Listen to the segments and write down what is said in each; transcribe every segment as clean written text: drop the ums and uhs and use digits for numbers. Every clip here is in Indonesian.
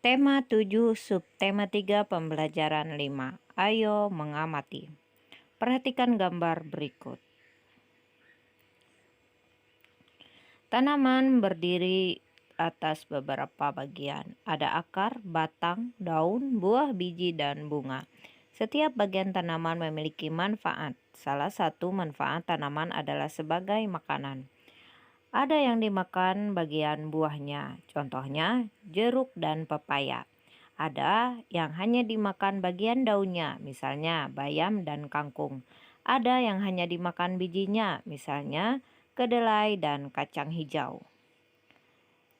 Tema 7, subtema 3, pembelajaran 5. Ayo mengamati. Perhatikan gambar berikut. Tanaman berdiri atas beberapa bagian. Ada akar, batang, daun, buah, biji, dan bunga. Setiap bagian tanaman memiliki manfaat. Salah satu manfaat tanaman adalah sebagai makanan. Ada yang dimakan bagian buahnya, contohnya jeruk dan pepaya. Ada yang hanya dimakan bagian daunnya, misalnya bayam dan kangkung. Ada yang hanya dimakan bijinya, misalnya kedelai dan kacang hijau.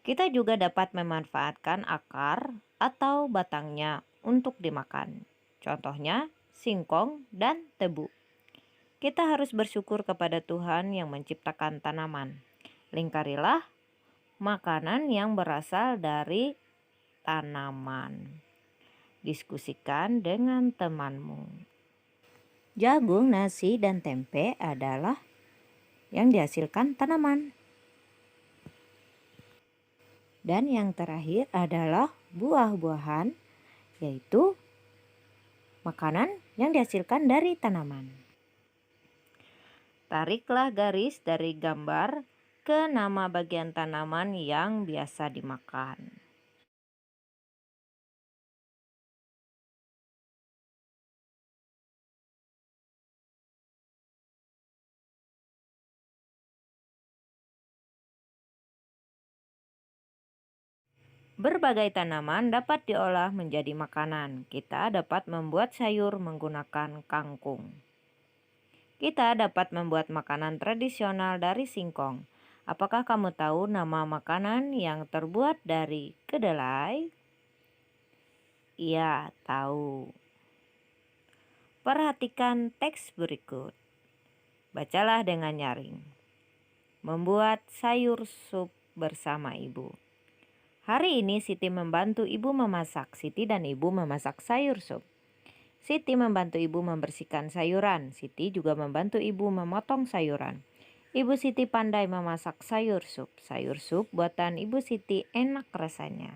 Kita juga dapat memanfaatkan akar atau batangnya untuk dimakan. Contohnya singkong dan tebu. Kita harus bersyukur kepada Tuhan yang menciptakan tanaman. Lingkarilah makanan yang berasal dari tanaman. Diskusikan dengan temanmu. Jagung, nasi, dan tempe adalah yang dihasilkan tanaman. Dan yang terakhir adalah buah-buahan, yaitu makanan yang dihasilkan dari tanaman. Tariklah garis dari gambar ke nama bagian tanaman yang biasa dimakan. Berbagai tanaman dapat diolah menjadi makanan. Kita dapat membuat sayur menggunakan kangkung. Kita dapat membuat makanan tradisional dari singkong. Apakah kamu tahu nama makanan yang terbuat dari kedelai? Iya, tahu. Perhatikan teks berikut. Bacalah dengan nyaring. Membuat sayur sup bersama ibu. Hari ini Siti membantu ibu memasak. Siti dan ibu memasak sayur sup. Siti membantu ibu membersihkan sayuran. Siti juga membantu ibu memotong sayuran. Ibu Siti pandai memasak sayur sup. Sayur sup buatan ibu Siti enak rasanya.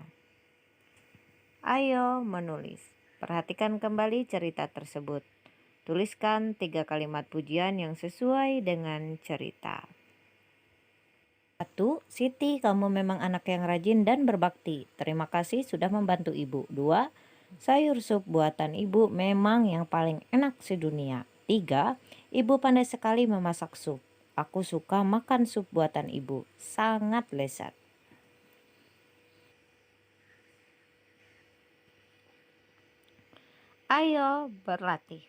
Ayo menulis. Perhatikan kembali cerita tersebut. Tuliskan 3 kalimat pujian yang sesuai dengan cerita. 1. Siti, kamu memang anak yang rajin dan berbakti. Terima kasih sudah membantu ibu. 2. Sayur sup buatan ibu memang yang paling enak sedunia. 3. Ibu pandai sekali memasak sup. Aku suka makan sup buatan ibu. Sangat lezat. Ayo berlatih.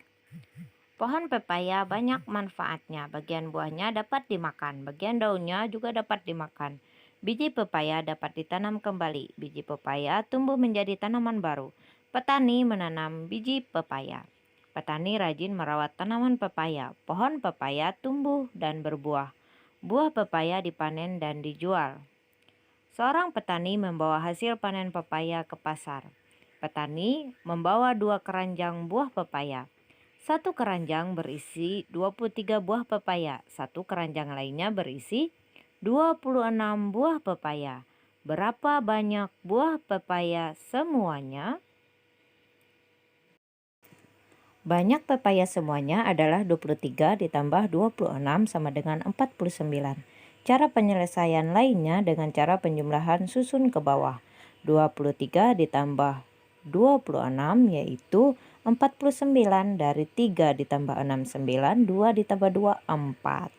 Pohon pepaya banyak manfaatnya. Bagian buahnya dapat dimakan, bagian daunnya juga dapat dimakan. Biji pepaya dapat ditanam kembali. Biji pepaya tumbuh menjadi tanaman baru. Petani menanam biji pepaya. Petani rajin merawat tanaman pepaya. Pohon pepaya tumbuh dan berbuah. Buah pepaya dipanen dan dijual. Seorang petani membawa hasil panen pepaya ke pasar. Petani membawa 2 keranjang buah pepaya. Satu keranjang berisi 23 buah pepaya. Satu keranjang lainnya berisi 26 buah pepaya. Berapa banyak buah pepaya semuanya? Banyak pepaya semuanya adalah 23 ditambah 26 sama dengan 49. Cara penyelesaian lainnya dengan cara penjumlahan susun ke bawah. 23 ditambah 26 yaitu 49, dari 3 ditambah 6 9, 2 ditambah 2 4.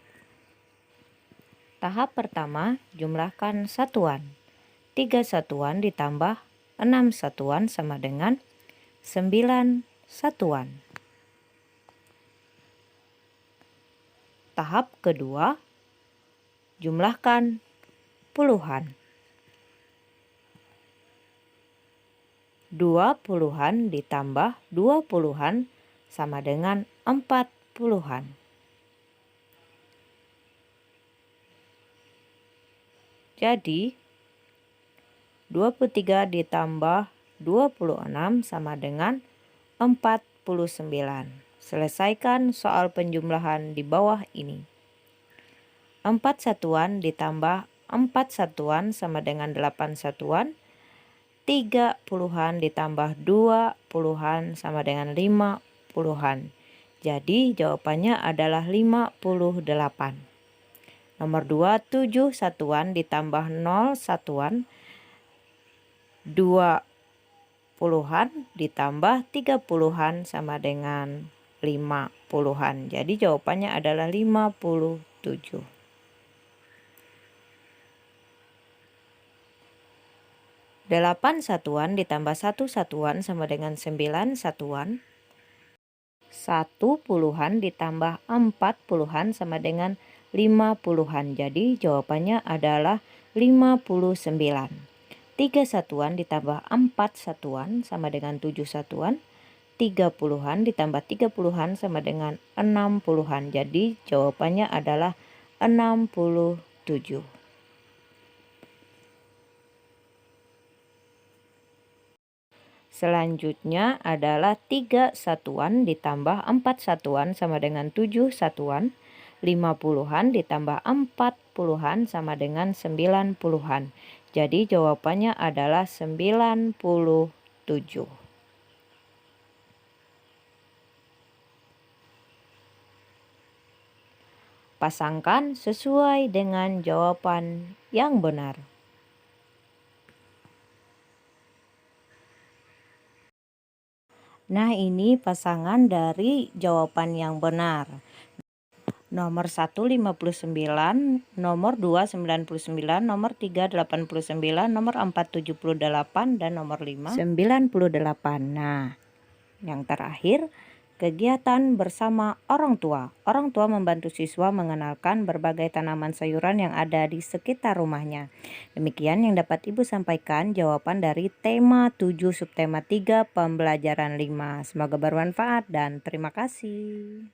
Tahap pertama, jumlahkan satuan. 3 satuan ditambah 6 satuan sama dengan 9 satuan. Tahap kedua, jumlahkan puluhan. 2 puluhan ditambah 2 puluhan sama dengan 4 puluhan. Jadi 23 ditambah 26 sama dengan 49. Selesaikan soal penjumlahan di bawah ini. 4 satuan ditambah 4 satuan sama dengan 8 satuan. 30-an ditambah 20-an sama dengan 50-an. Jadi jawabannya adalah 58. Nomor 2, 7 satuan ditambah 0 satuan, 20-an ditambah 30-an sama dengan 50-an. Jadi jawabannya adalah 57. 8 satuan ditambah 1 satuan sama dengan 9 satuan. 10-an ditambah 40-an sama dengan 50-an. Jadi jawabannya adalah 59. 3 satuan ditambah 4 satuan sama dengan 7 satuan. 30-an ditambah 30-an sama dengan 60-an. Jadi jawabannya adalah 67. Selanjutnya adalah 3 satuan ditambah 4 satuan sama dengan 7 satuan. 50-an ditambah 40-an sama dengan 90-an. Jadi jawabannya adalah 97. Pasangkan sesuai dengan jawaban yang benar. Nah, ini pasangan dari jawaban yang benar. Nomor 1 59, nomor 2 99, nomor 3 89, nomor 4 78, dan nomor 5 98. Nah, yang terakhir, kegiatan bersama orang tua. Orang tua membantu siswa mengenalkan berbagai tanaman sayuran yang ada di sekitar rumahnya. Demikian yang dapat Ibu sampaikan jawaban dari tema 7 subtema 3 pembelajaran 5. Semoga bermanfaat dan terima kasih.